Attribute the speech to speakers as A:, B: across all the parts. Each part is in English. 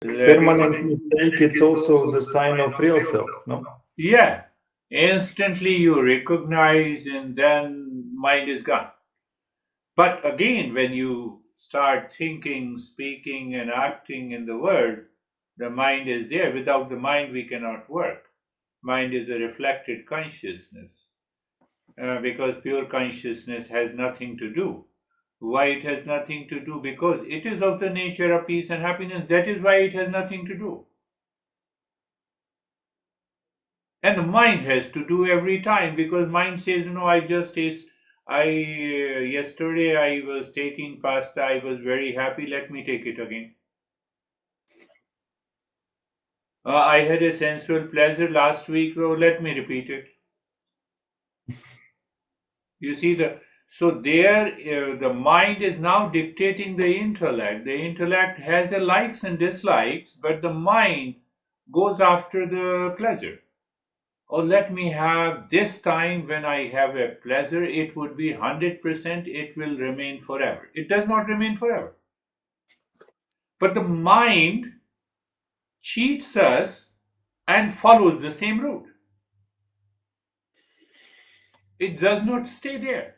A: permanent mistake, it's also the sign of real self, no?
B: Yeah, instantly you recognize and then mind is gone. But again, when you start thinking, speaking, and acting in the world, the mind is there. Without the mind, we cannot work. Mind is a reflected consciousness because pure consciousness has nothing to do. Why it has nothing to do? Because it is of the nature of peace and happiness. That is why it has nothing to do. And the mind has to do every time because mind says, no, I just taste. Yesterday I was taking pasta. I was very happy. Let me take it again. I had a sensual pleasure last week, so let me repeat it. You see the mind is now dictating the intellect. The intellect has a likes and dislikes, but the mind goes after the pleasure. Or let me have this time when I have a pleasure, it would be 100%, it will remain forever. It does not remain forever. But the mind cheats us and follows the same route. It does not stay there.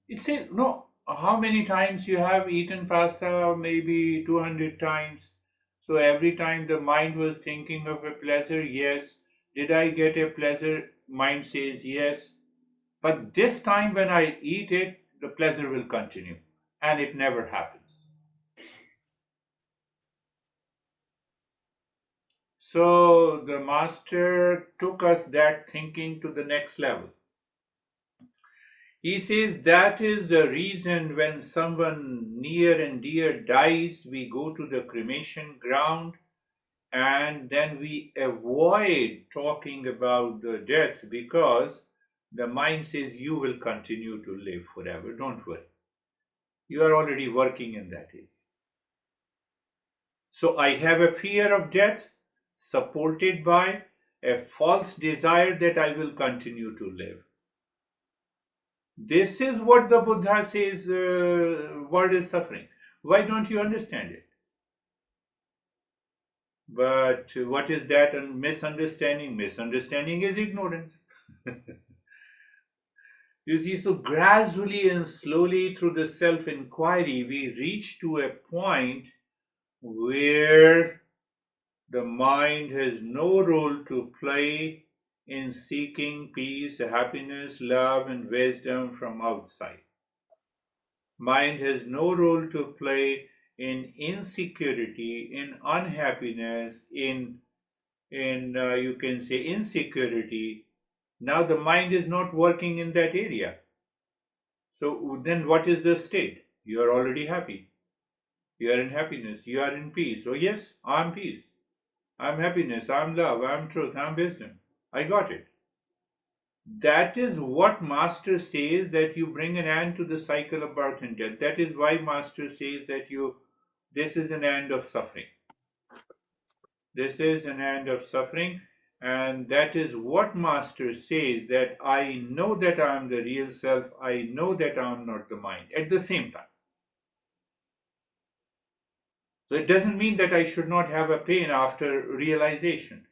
B: It says, no, how many times you have eaten pasta? Maybe 200 times. So every time the mind was thinking of a pleasure, yes. Did I get a pleasure? Mind says yes. But this time when I eat it, the pleasure will continue. And it never happens. So the master took us that thinking to the next level. He says that is the reason when someone near and dear dies, we go to the cremation ground and then we avoid talking about the death because the mind says you will continue to live forever. Don't worry. You are already working in that area. So I have a fear of death supported by a false desire that I will continue to live. This is what the Buddha says world is suffering. Why don't you understand it? But what is that? And misunderstanding? Misunderstanding is ignorance. You see, so gradually and slowly through the self inquiry, we reach to a point where the mind has no role to play in seeking peace, happiness, love, and wisdom from outside. Mind has no role to play in insecurity, in unhappiness, in you can say insecurity. Now the mind is not working in that area. So then what is the state? You are already happy. You are in happiness. You are in peace. Oh yes, I'm peace. I'm happiness. I'm love. I'm truth. I'm wisdom. I got it. That is what Master says that you bring an end to the cycle of birth and death. That is why Master says that this is an end of suffering. This is an end of suffering, and that is what Master says that I know that I am the real self, I know that I am not the mind at the same time. So it doesn't mean that I should not have a pain after realization.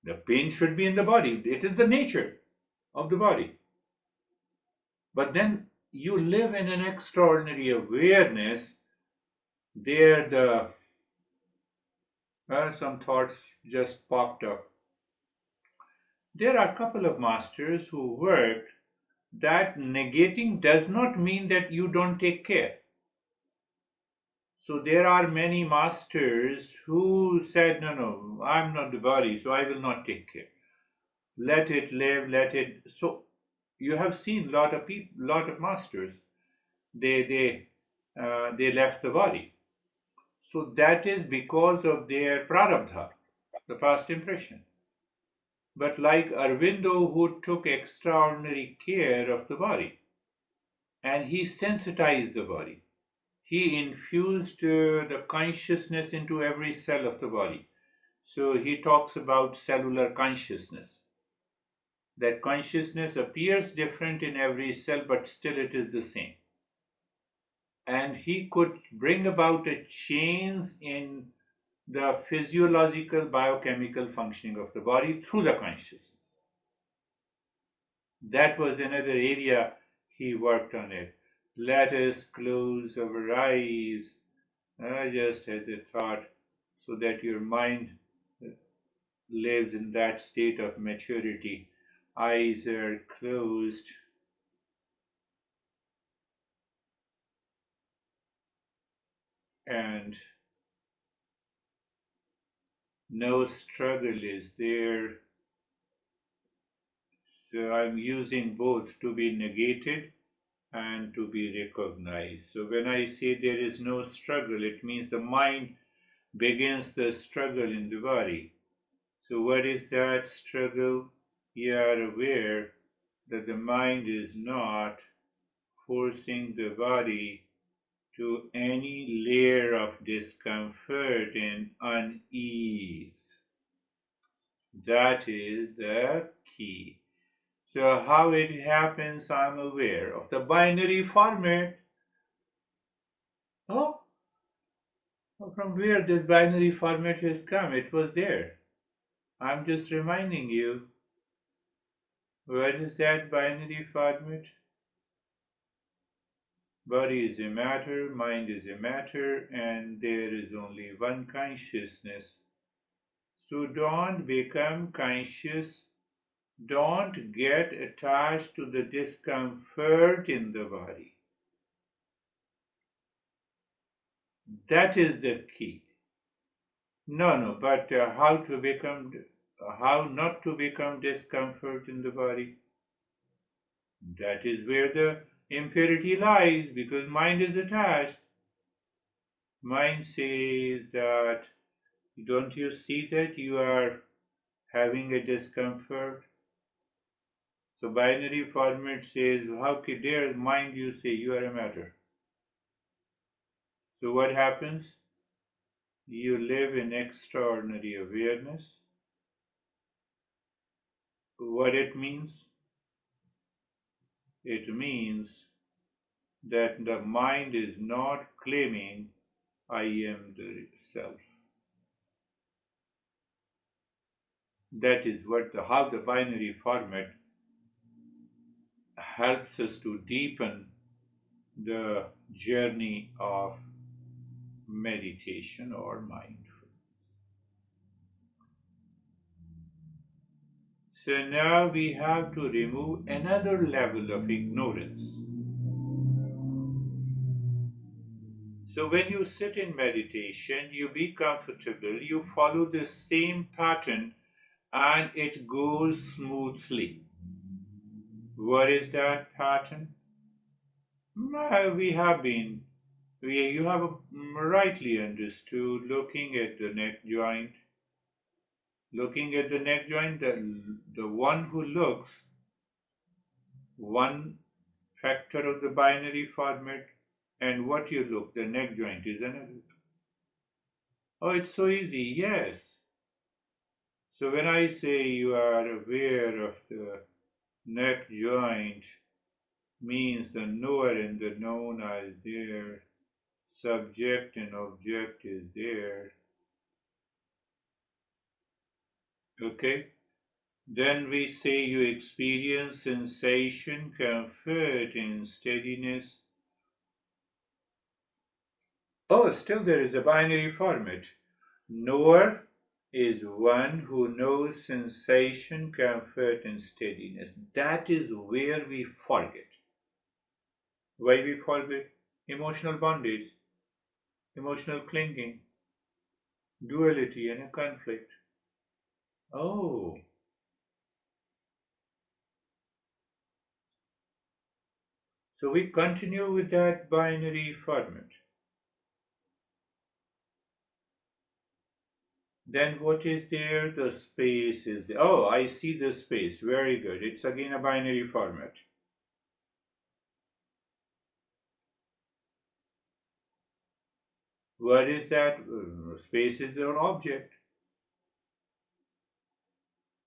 B: The pain should be in the body, it is the nature of the body. But then you live in an extraordinary awareness. There, some thoughts just popped up. There are a couple of masters who worked that negating does not mean that you don't take care. So there are many masters who said, no, no, I'm not the body, so I will not take care. Let it live, let it. So you have seen a lot of people, lot of masters. They left the body. So that is because of their prarabdha, the past impression. But like Arvindo, who took extraordinary care of the body, and he sensitized the body. He infused the consciousness into every cell of the body. So he talks about cellular consciousness. That consciousness appears different in every cell, but still it is the same. And he could bring about a change in the physiological biochemical functioning of the body through the consciousness. That was another area he worked on it. Let us close our eyes, just as a thought, so that your mind lives in that state of maturity. Eyes are closed. And no struggle is there. So I'm using both to be negated and to be recognized. So when I say there is no struggle, it means the mind begins the struggle in the body. So what is that struggle? You are aware that the mind is not forcing the body to any layer of discomfort and unease. That is the key. So how it happens, I'm aware of the binary format. Oh, from where this binary format has come? It was there. I'm just reminding you. What is that binary format? Body is a matter, mind is a matter, and there is only one consciousness. So don't become conscious. Don't get attached to the discomfort in the body. That is the key. No, but how not to become discomfort in the body? That is where the impurity lies, because mind is attached. Mind says that, don't you see that you are having a discomfort? So binary format says, how dare mind you say you are a matter? So what happens? You live in extraordinary awareness. What it means? It means that the mind is not claiming I am the self. That is how the binary format helps us to deepen the journey of meditation or mindfulness. So now we have to remove another level of ignorance. So when you sit in meditation, you be comfortable, you follow the same pattern and it goes smoothly. What is that pattern? You have rightly understood, looking at the neck joint. Looking at the neck joint, the one who looks, one factor of the binary format, and what you look, the neck joint is another. Oh, it's so easy, yes. So when I say you are aware of the neck joint, means the knower and the known are there, subject and object is there. Okay? Then we say you experience sensation, comfort, and steadiness. Oh, still there is a binary format. Knower is one who knows sensation, comfort, and steadiness. That is where we forget. Why we forget? Emotional bondage, emotional clinging, duality, and a conflict. Oh, so we continue with that binary format. Then what is there? The space is there. Oh, I see the space. Very good. It's again a binary format. What is that? Space is an object.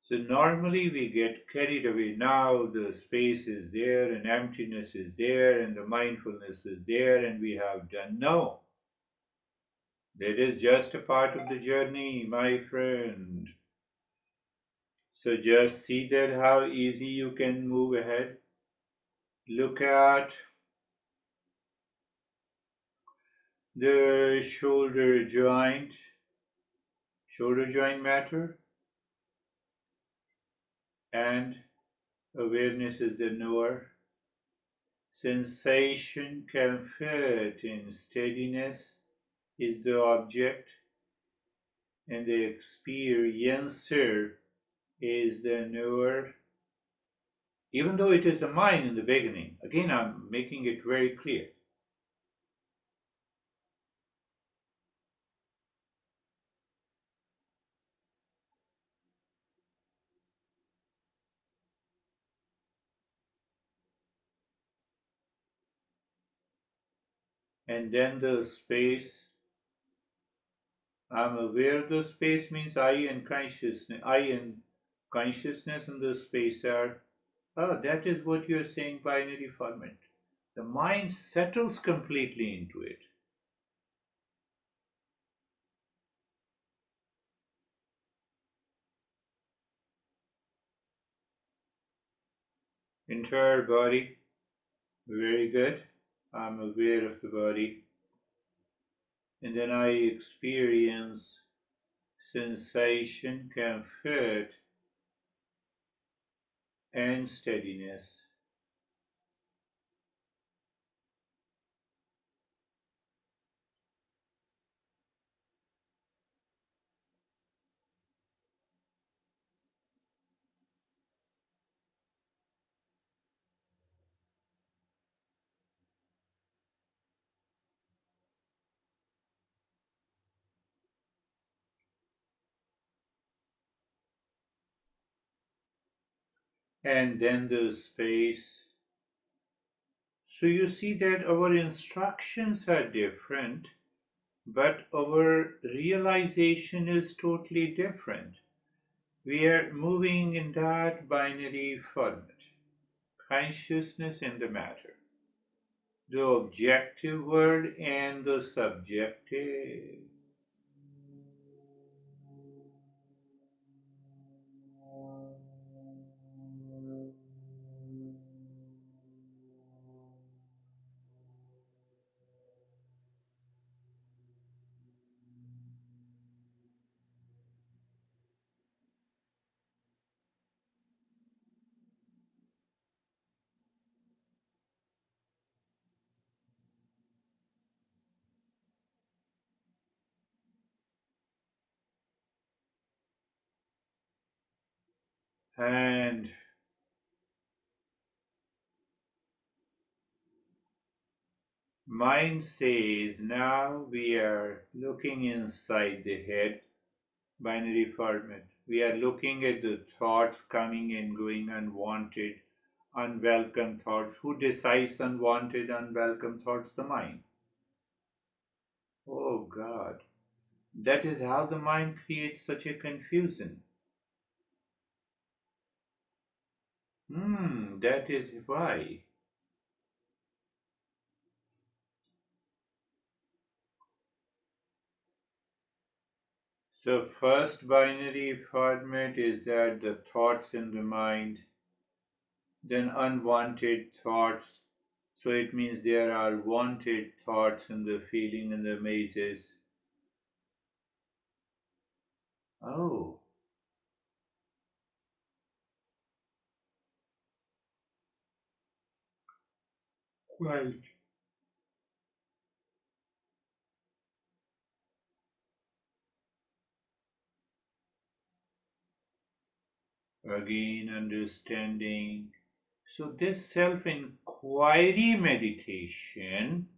B: So normally we get carried away. Now the space is there and emptiness is there and the mindfulness is there and we have done. No. That is just a part of the journey, my friend. So just see that how easy you can move ahead. Look at the shoulder joint matter, and awareness is the knower. Sensation can fit in steadiness is the object, and the experiencer is the knower. Even though it is the mind in the beginning, again I'm making it very clear. And then the space, I'm aware the space means I and consciousness and the space are, oh, that is what you're saying, binary format. The mind settles completely into it. Entire body, very good. I'm aware of the body. And then I experience sensation, comfort, and steadiness. And then the space. So you see that our instructions are different, but our realization is totally different. We are moving in that binary format, consciousness in the matter, the objective world and the subjective. And mind says now we are looking inside the head, binary format. We are looking at the thoughts coming and going, unwanted, unwelcome thoughts. Who decides unwanted, unwelcome thoughts? The mind. Oh God. That is how the mind creates such a confusion. That is why. So, first binary format is that the thoughts in the mind, then unwanted thoughts. So, it means there are wanted thoughts in the feeling and the mazes. Oh, quite. Again, understanding. So, this self inquiry meditation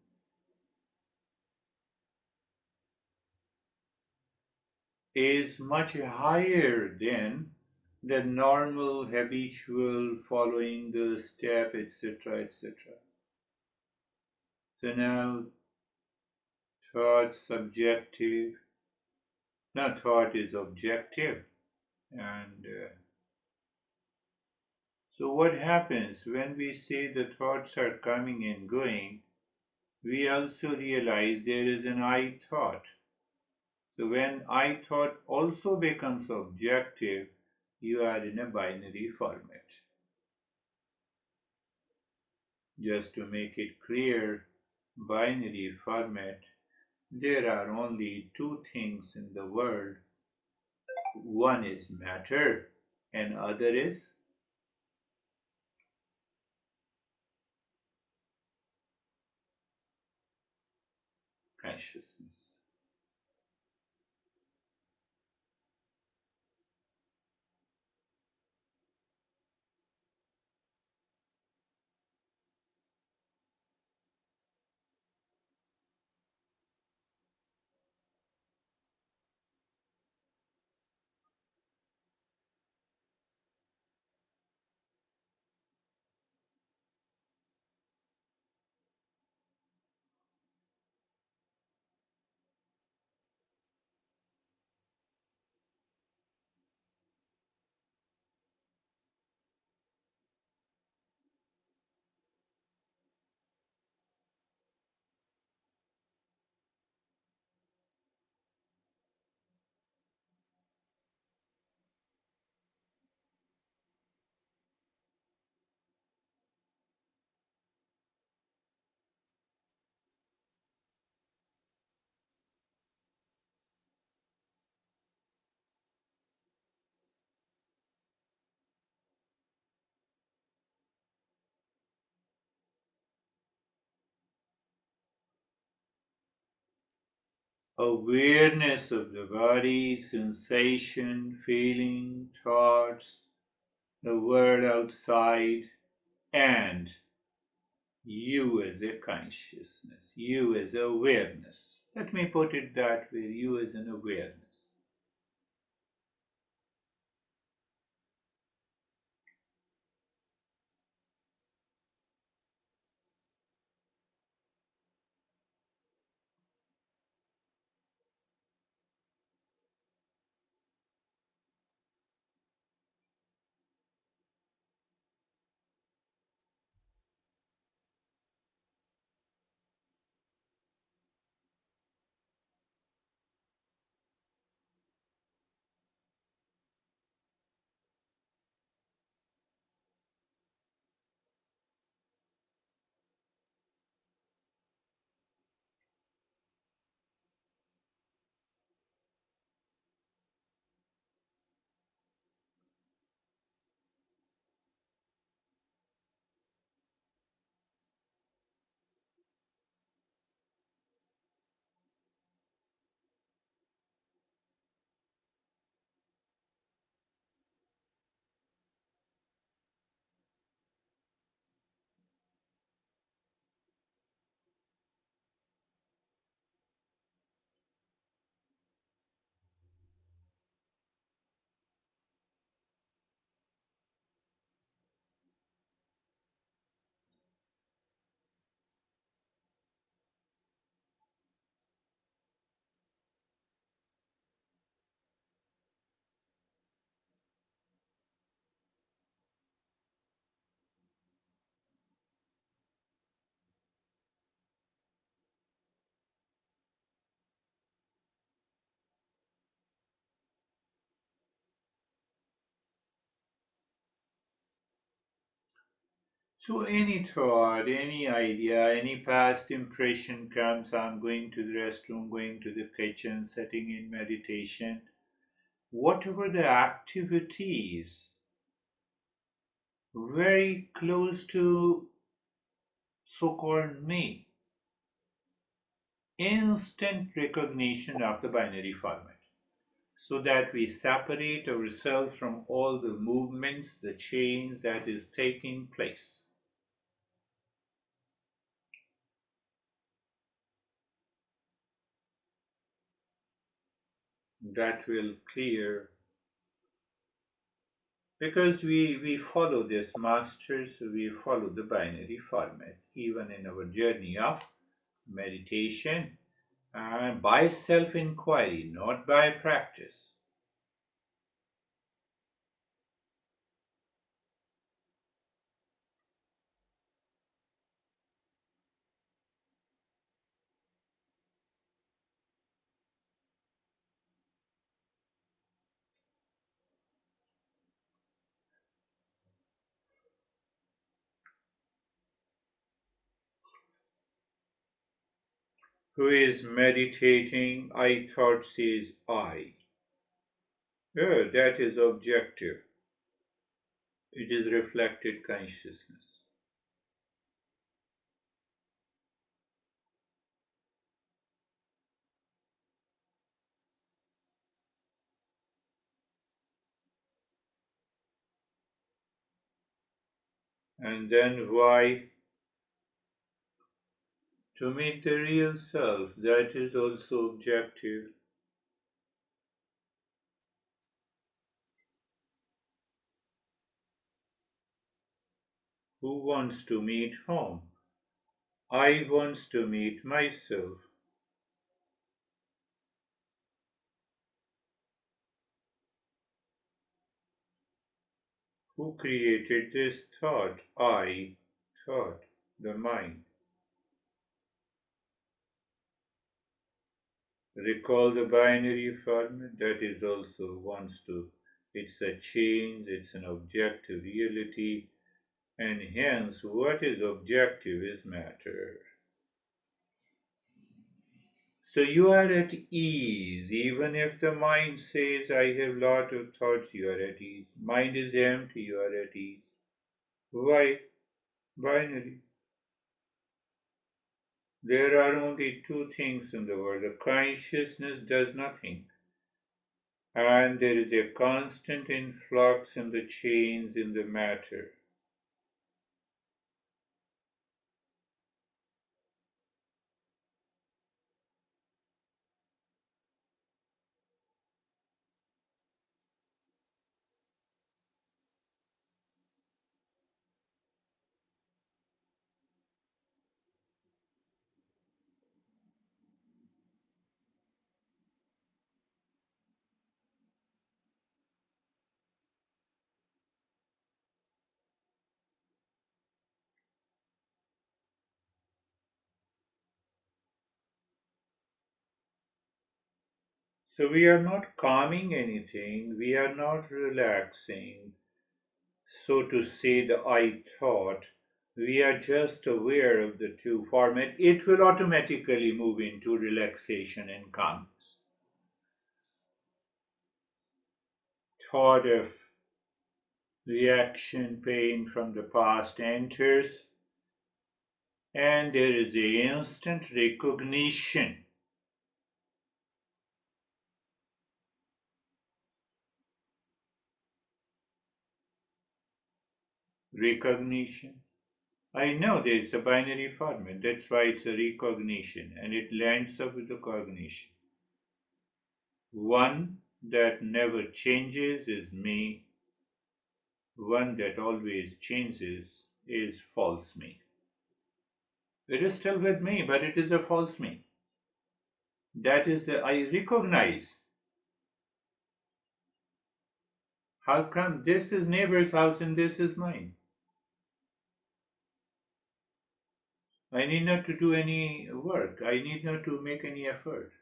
B: is much higher than the normal habitual following the step, etc., etc. So now thought subjective, now thought is objective, and so what happens when we say the thoughts are coming and going? We also realize there is an I thought. So when I thought also becomes objective, you are in a binary format. Just to make it clear, binary format, there are only two things in the world. One is matter and other is consciousness. Awareness of the body, sensation, feeling, thoughts, the world outside, and you as a consciousness, you as awareness. Let me put it that way, you as an awareness. So, any thought, any idea, any past impression comes, I'm going to the restroom, going to the kitchen, sitting in meditation, whatever the activities, very close to so called me, instant recognition of the binary format, so that we separate ourselves from all the movements, the change that is taking place. That will clear because we follow this masters, we follow the binary format even in our journey of meditation and by self-inquiry, not by practice. who is meditating, I thought says I. Oh, that is objective. It is reflected consciousness. And then why? To meet the real self, that is also objective. Who wants to meet whom? I wants to meet myself. Who created this thought? I thought, the mind. Recall the binary format, that is also wants to. It's a change, it's an objective reality, and hence what is objective is matter. So you are at ease, even if the mind says, I have lot of thoughts, you are at ease. Mind is empty, you are at ease. Why? Binary. There are only two things in the world. The consciousness does nothing. And there is a constant influx in the change in the matter. So we are not calming anything, we are not relaxing. So to say, the I thought, we are just aware of the two format. It will automatically move into relaxation and calmness. Thought of reaction, pain from the past enters, and there is a instant recognition. Recognition. I know there is a binary format, that's why it's a recognition, and it lands up with the cognition. One that never changes is me, one that always changes is false me. It is still with me, but it is a false me. That is the I recognize. How come this is neighbor's house and this is mine? I need not to do any work. I need not to make any effort.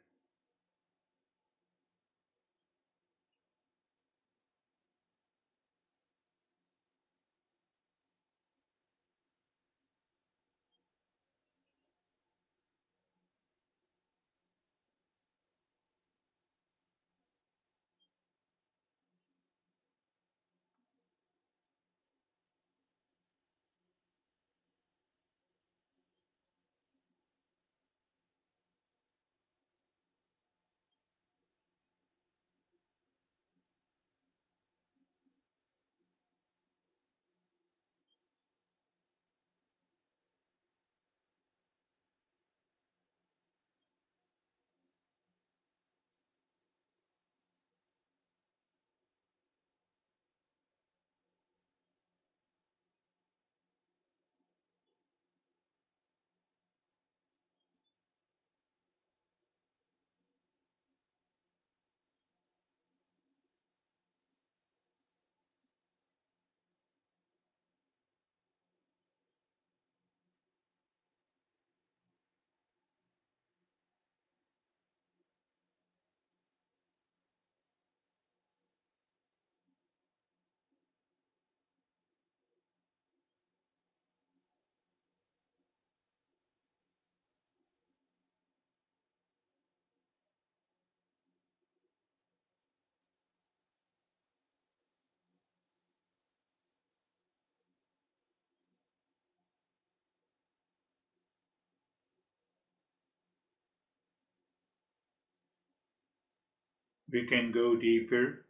B: We can go deeper.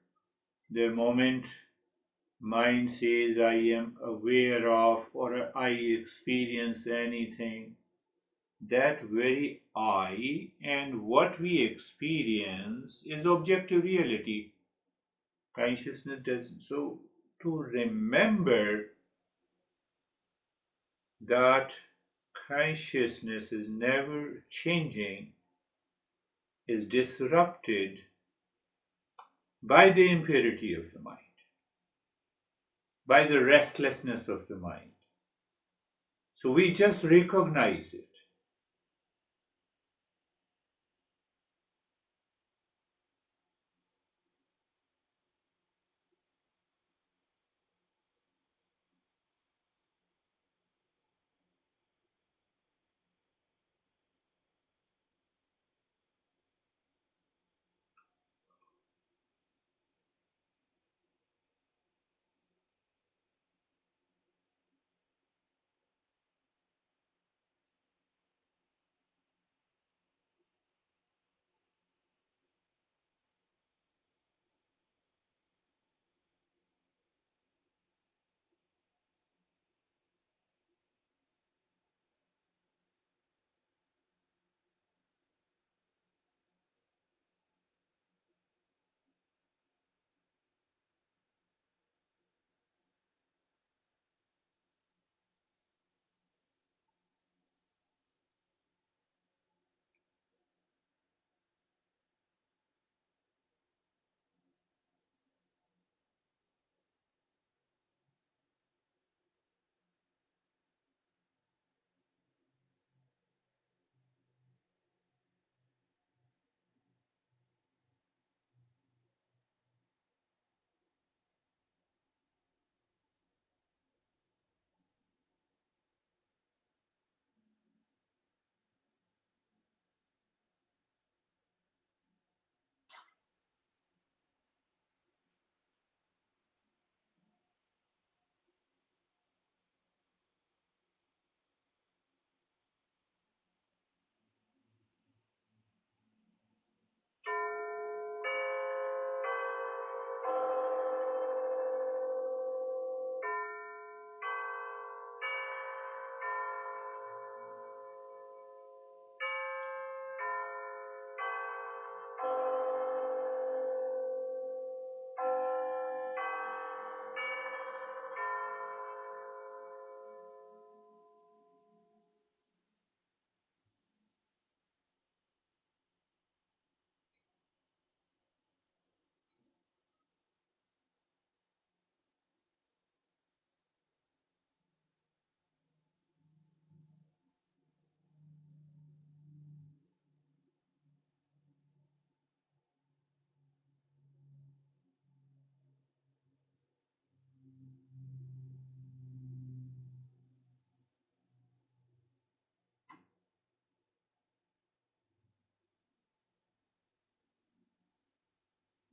B: The moment mind says I am aware of or I experience anything, that very I and what we experience is objective reality. Consciousness doesn't. So, to remember that consciousness is never changing is disrupted by the impurity of the mind, by the restlessness of the mind. So we just recognize it.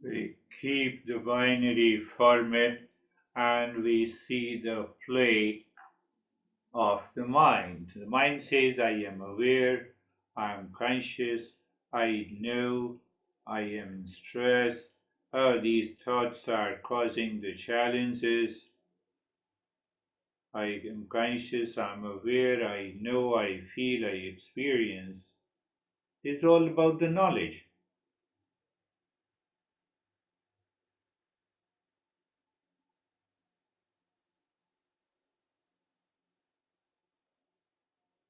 B: We keep the binary format and we see the play of the mind. The mind says, I am aware, I am conscious, I know, I am in stress. Oh, these thoughts are causing the challenges. I am conscious, I am aware, I know, I feel, I experience. It's all about the knowledge.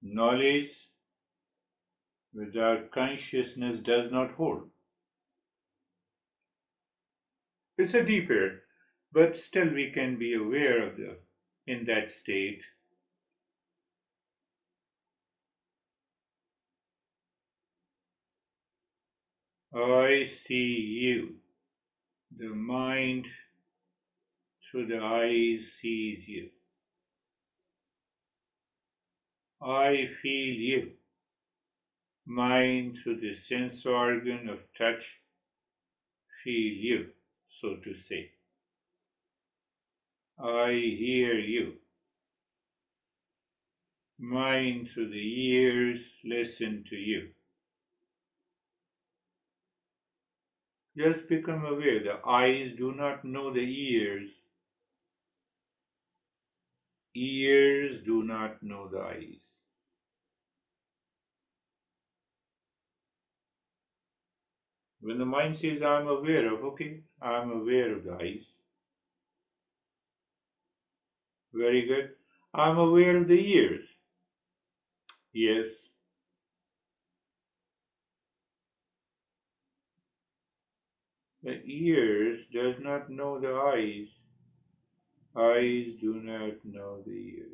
B: Knowledge without consciousness does not hold. It's a deeper, but still we can be aware of the in that state. I see you. The mind through the eyes sees you. I feel you. Mind through the sense organ of touch feel you, so to say. I hear you. Mind through the ears listen to you. Just become aware. The eyes do not know the ears. Ears do not know the eyes. When the mind says, I'm aware of, okay, I'm aware of the eyes. Very good. I'm aware of the ears. Yes. The ears does not know the eyes. Eyes do not know the ears.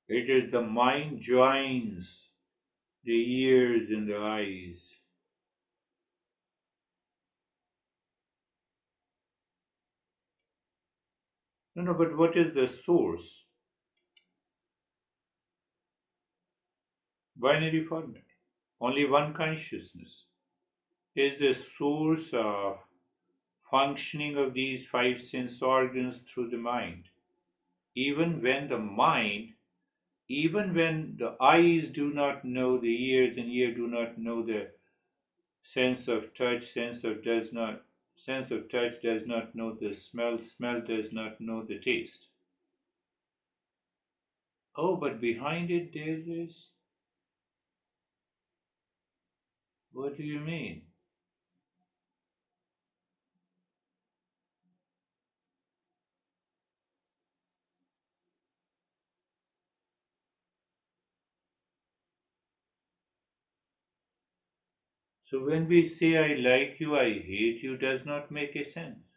B: It is the mind joins the ears and the eyes. No, no, but what is the source? Binary format. Only one consciousness is the source of functioning of these five sense organs through the mind. Even when the mind, even when the eyes do not know the ears and ear do not know the sense of touch, sense of touch does not know the smell, smell does not know the taste. Oh, but behind it there is. What do you mean? So when we say I like you, I hate you does not make a sense.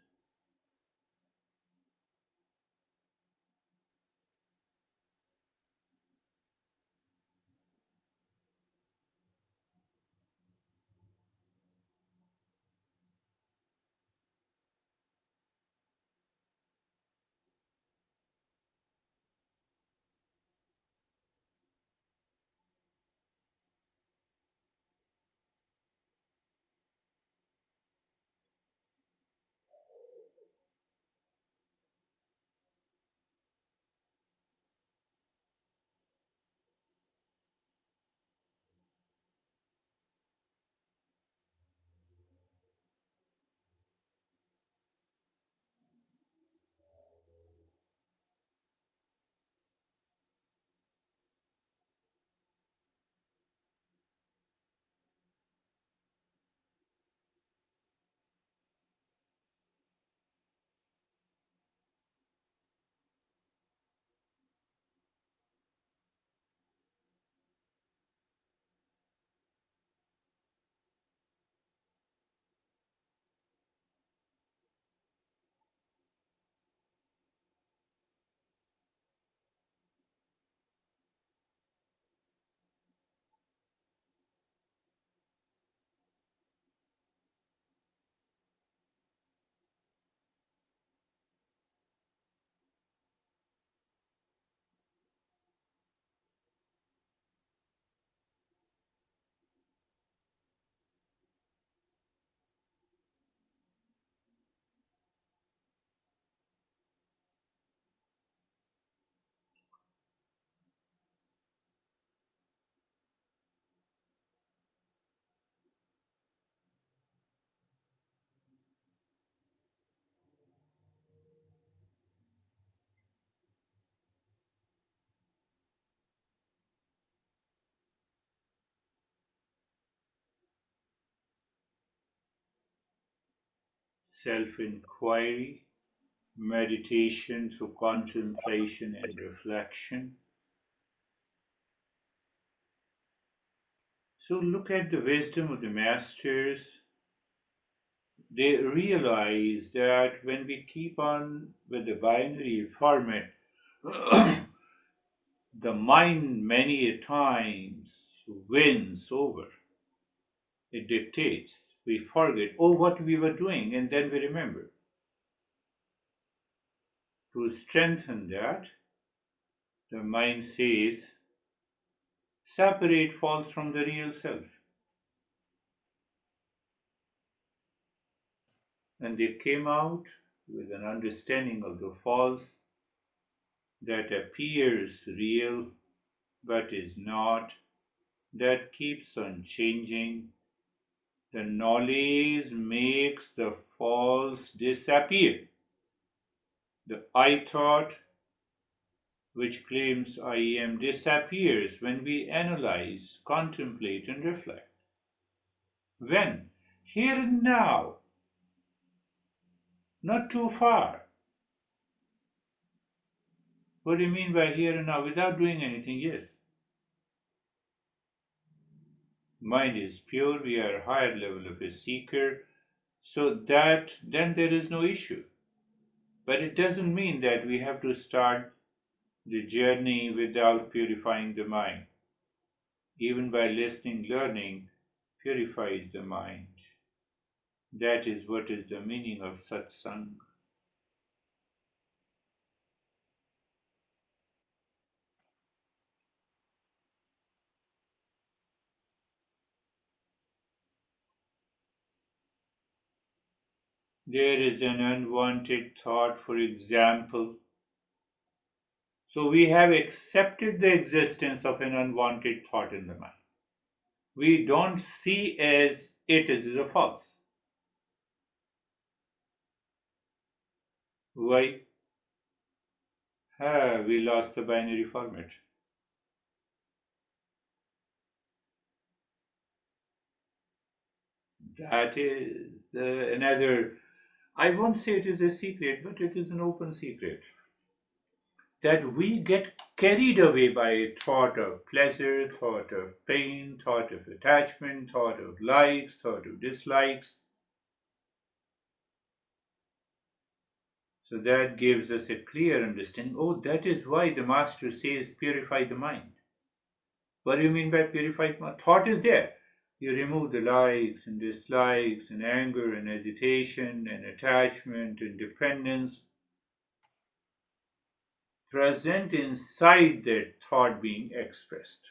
B: Self inquiry, meditation through contemplation and reflection. So look at the wisdom of the masters. They realize that when we keep on with the binary format, the mind many a times wins over. It dictates. We forget, oh, what we were doing, and then we remember. To strengthen that, the mind says, separate false from the real self. And they came out with an understanding of the false that appears real but is not, that keeps on changing. The knowledge makes the false disappear. The I thought, which claims I am, disappears when we analyze, contemplate, and reflect. When? Here and now, not too far. What do you mean by here and now? Without doing anything, yes. Mind is pure, we are a higher level of a seeker, so that then there is no issue. But it doesn't mean that we have to start the journey without purifying the mind. Even by listening, learning purifies the mind. That is what is the meaning of satsang. There is an unwanted thought, for example. So we have accepted the existence of an unwanted thought in the mind. We don't see as it is a false. Why? We lost the binary format. That is another, I won't say it is a secret, but it is an open secret. That we get carried away by a thought of pleasure, thought of pain, thought of attachment, thought of likes, thought of dislikes. So that gives us a clear understanding. Oh, that is why the master says purify the mind. What do you mean by purified mind? Thought is there. You remove the likes and dislikes and anger and agitation and attachment and dependence present inside that thought being expressed.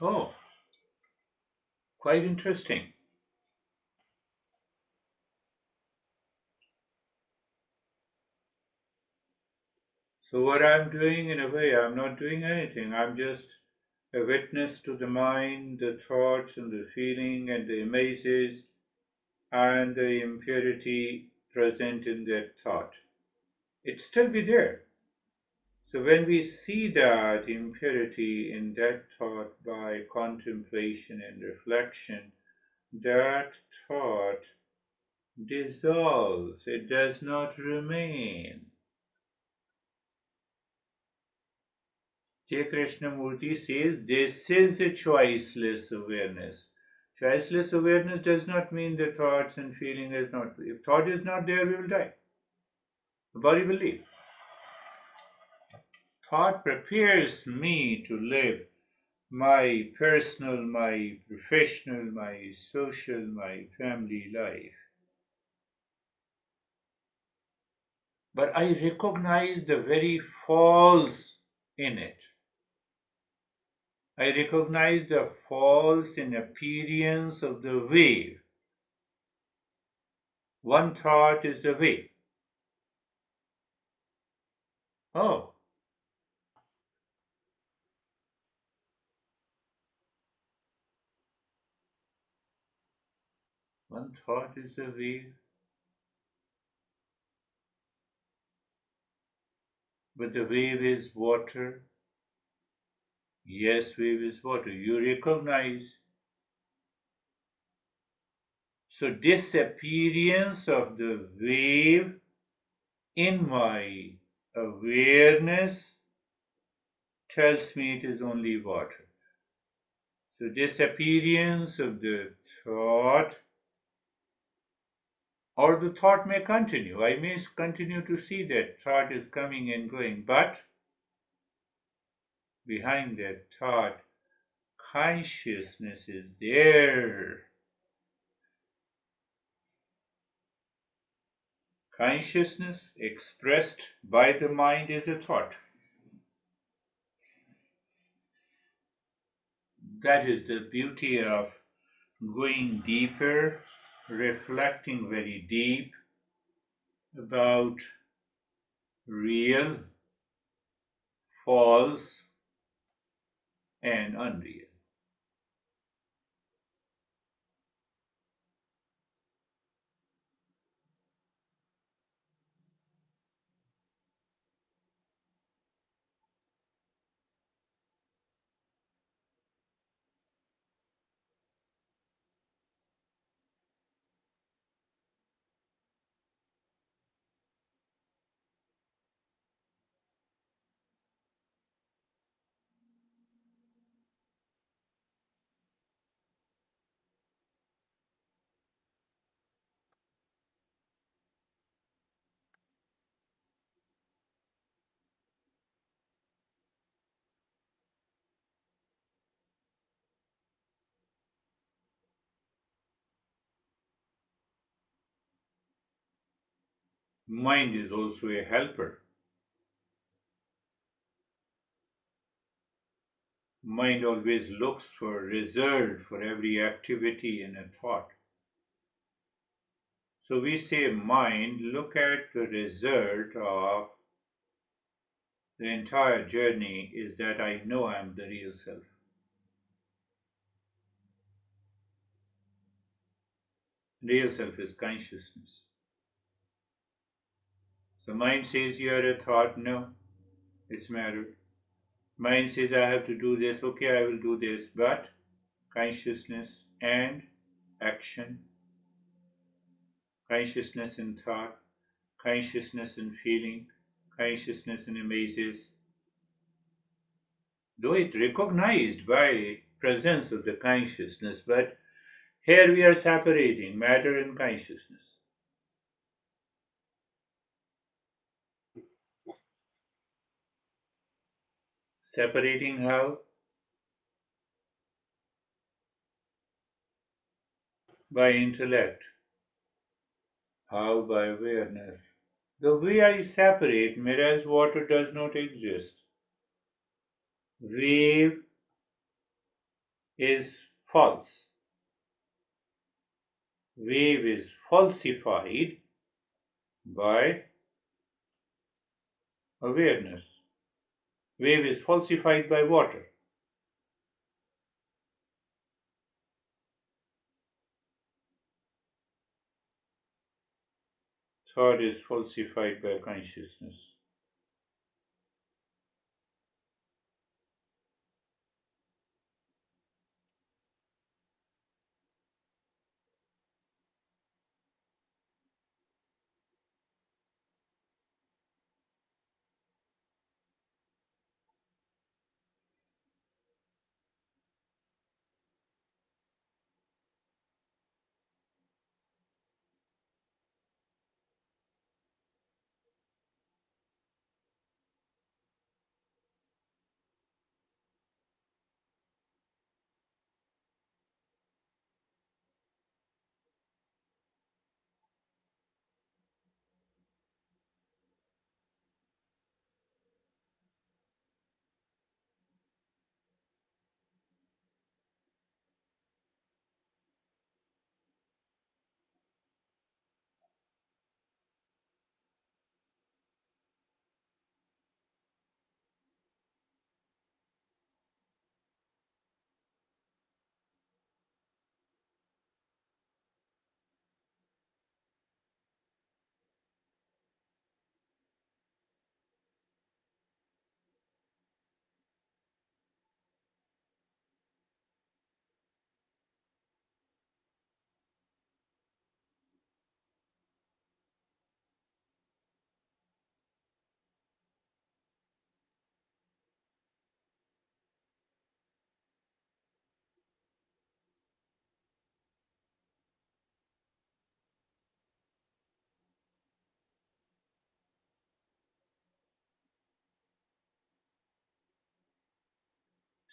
B: Oh, quite interesting. So, what I'm doing in a way, I'm not doing anything. I'm just a witness to the mind, the thoughts, and the feeling, and the images, and the impurity present in that thought. It still be there. So, when we see that impurity in that thought by contemplation and reflection, that thought dissolves, it does not remain. J. Krishnamurti says this is a choiceless awareness. Choiceless awareness does not mean the thoughts and feeling is not. If thought is not there, we will die. The body will leave. Thought prepares me to live my personal, my professional, my social, my family life. But I recognize the very false in it. I recognize the false in appearance of the wave. One thought is a wave. Oh, one thought is a wave, but the wave is water. Yes, wave is water. You recognize. So, disappearance of the wave in my awareness tells me it is only water. So, disappearance of the thought, or the thought may continue. I may continue to see that thought is coming and going, but behind that thought, consciousness is there. Consciousness expressed by the mind is a thought. That is the beauty of going deeper reflecting very deep about real, false, and unreal. Mind is also a helper. Mind always looks for result for every activity and a thought. So we say, mind, look at the result of the entire journey is that I know I am the real self. Real self is consciousness. So mind says you are a thought, no, it's matter. Mind says I have to do this, okay, I will do this, but consciousness and action, consciousness in thought, consciousness in feeling, consciousness in images, though it recognized by presence of the consciousness, but here we are separating matter and consciousness. Separating how? By intellect. How? By awareness. The way I separate mirrors water does not exist. Wave is false. Wave is falsified by awareness. Wave is falsified by water. Thought is falsified by consciousness.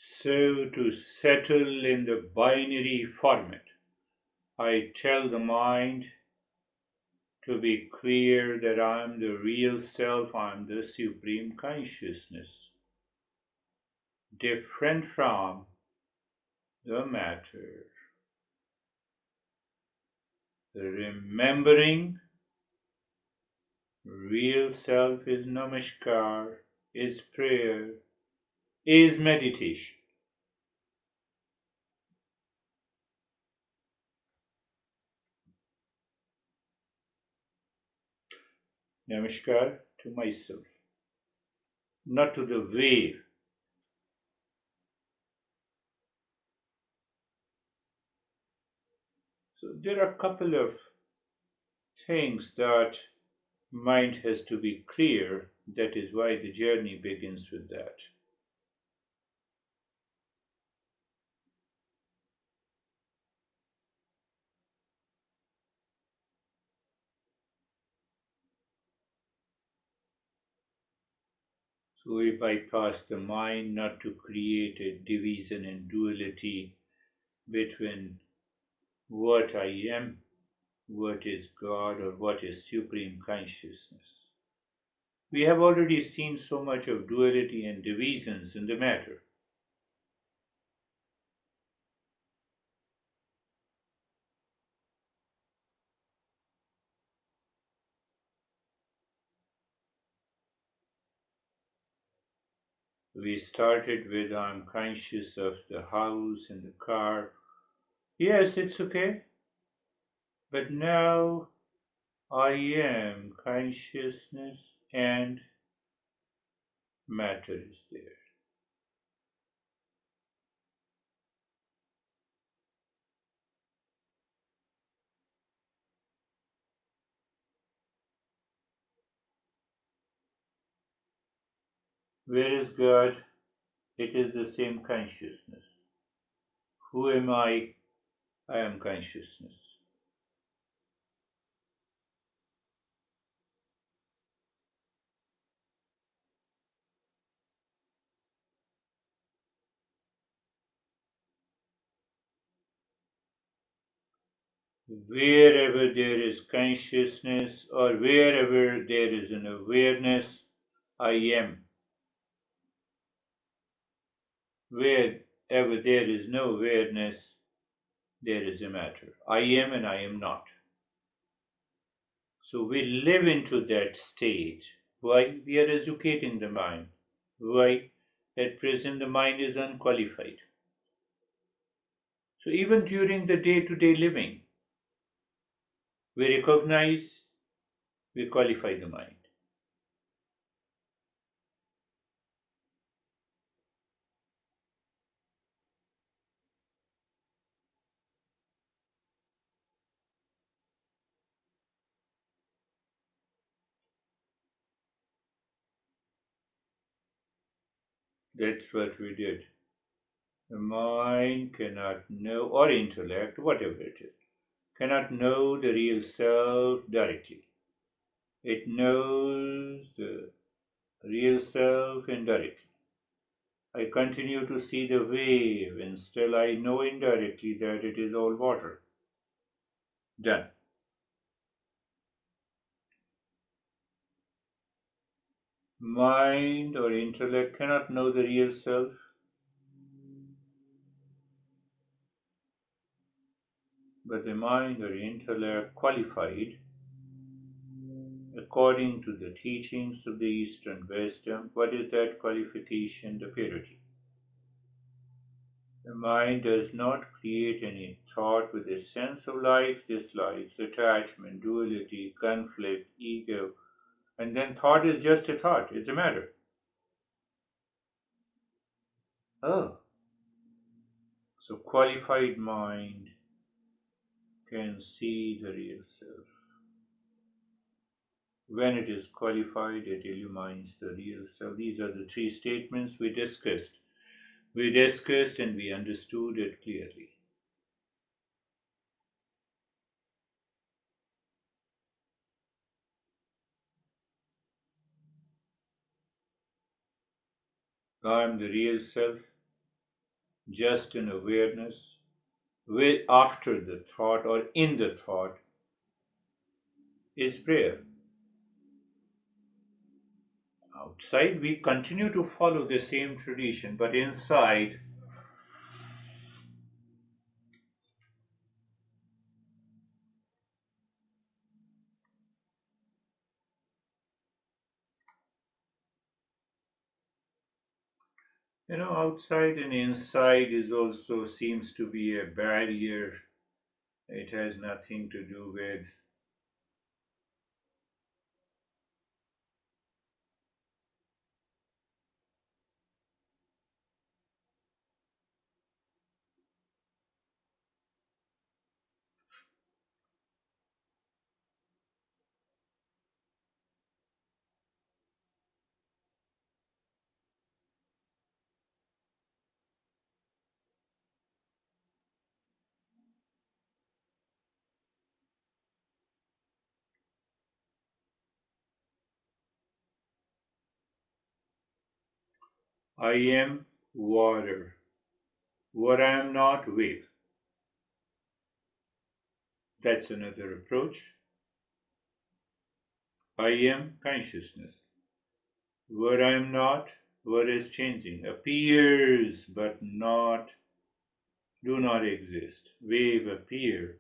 B: So, to settle in the binary format, I tell the mind to be clear that I am the real self, I am the supreme consciousness, different from the matter. Remembering real self is namaskar, is prayer, is meditation. Namaskar to myself, not to the wave. So there are a couple of things that mind has to be clear. That is why the journey begins with that. So we bypass the mind not to create a division and duality between what I am, what is God, or what is Supreme Consciousness. We have already seen so much of duality and divisions in the matter. We started with I'm conscious of the house and the car. Yes, it's okay. But now I am consciousness and matter is there. Where is God? It is the same consciousness. Who am I? I am consciousness. Wherever there is consciousness or wherever there is an awareness, I am. Wherever there is no awareness, there is a matter. I am and I am not. So we live into that state. Why? We are educating the mind. Why? At present, the mind is unqualified. So even during the day to day living, we recognize, we qualify the mind. That's what we did. The mind cannot know, or intellect, whatever it is, cannot know the real self directly. It knows the real self indirectly. I continue to see the wave, and still I know indirectly that it is all water. Done. Mind or intellect cannot know the real self, but the mind or intellect qualified according to the teachings of the Eastern wisdom. What is that qualification? The purity. The mind does not create any thought with a sense of likes, dislikes, attachment, duality, conflict, ego, and then thought is just a thought, it's a matter. Oh, so qualified mind can see the real self. When it is qualified, it illumines the real self. These are the three statements we discussed. We discussed and we understood it clearly. I am the real self, just an awareness, with after the thought or in the thought is prayer. Outside, we continue to follow the same tradition, but inside, Outside and inside is also seems to be a barrier. It has nothing to do with. I am water. What I am not, wave. That's another approach. I am consciousness. What I am not, what is changing, appears but not, do not exist. Wave appear,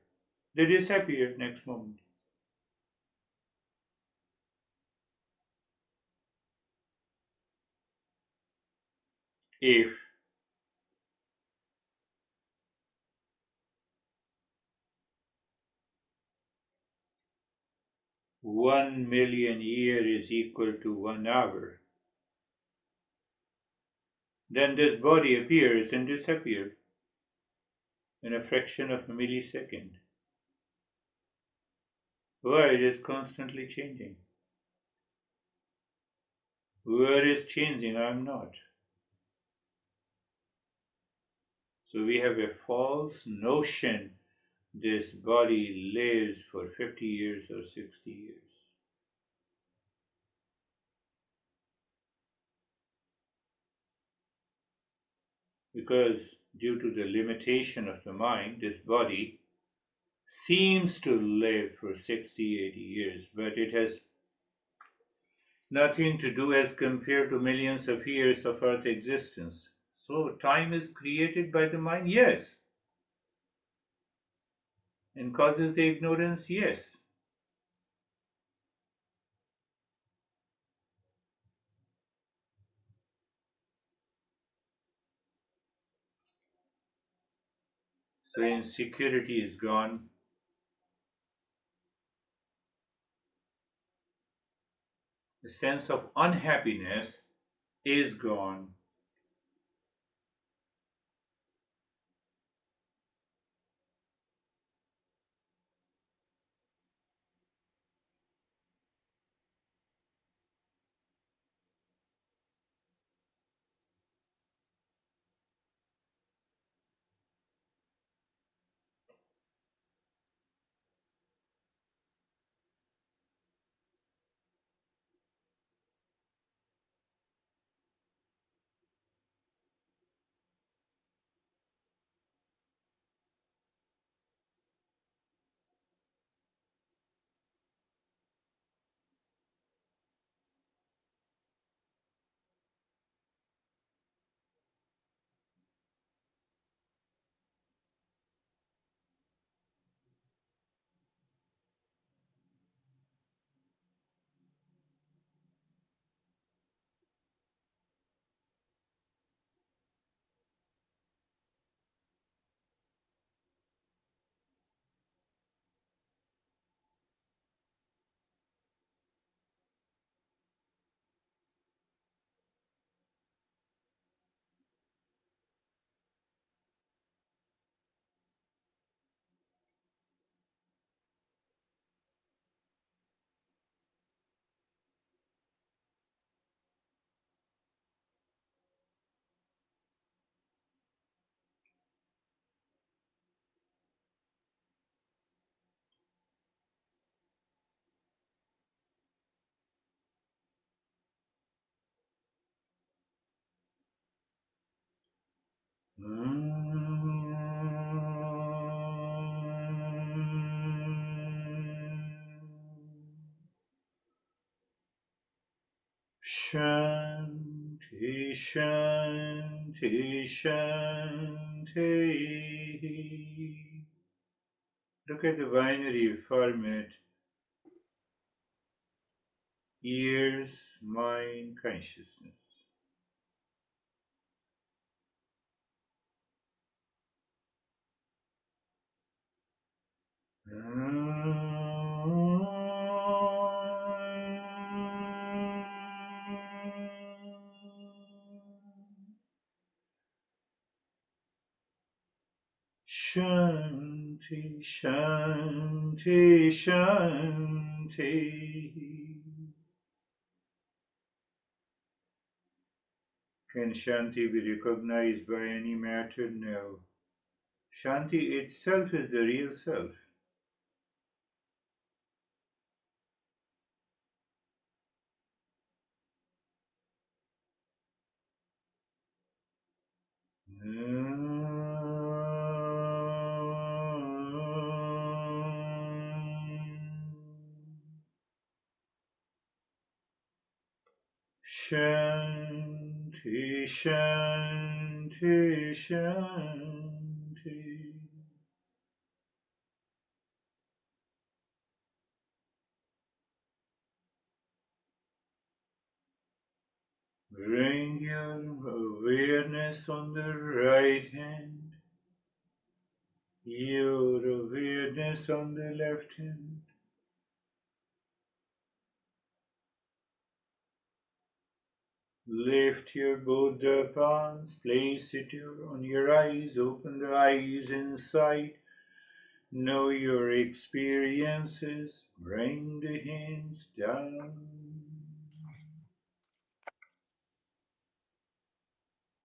B: they disappear next moment. If 1 million years is equal to 1 hour, then this body appears and disappears in a fraction of a millisecond. Why it is constantly changing? Where is changing? I am not. So we have a false notion this body lives for 50 years or 60 years. Because due to the limitation of the mind, this body seems to live for 60, 80 years, but it has nothing to do as compared to millions of years of Earth existence. So, time is created by the mind, yes, and causes the ignorance, yes. So, insecurity is gone, the sense of unhappiness is gone. Shanti, Shanti, Shanti. Look at the binary format: ears, mind, consciousness. Shanti, Shanti, Shanti. Can Shanti be recognized by any matter? No. Shanti itself is the real self. Shanti, Shanti, Shanti. Bring your awareness on the right hand, your awareness on the left hand. Lift your both the palms, place it on your eyes, open the eyes inside. Know your experiences, bring the hands down.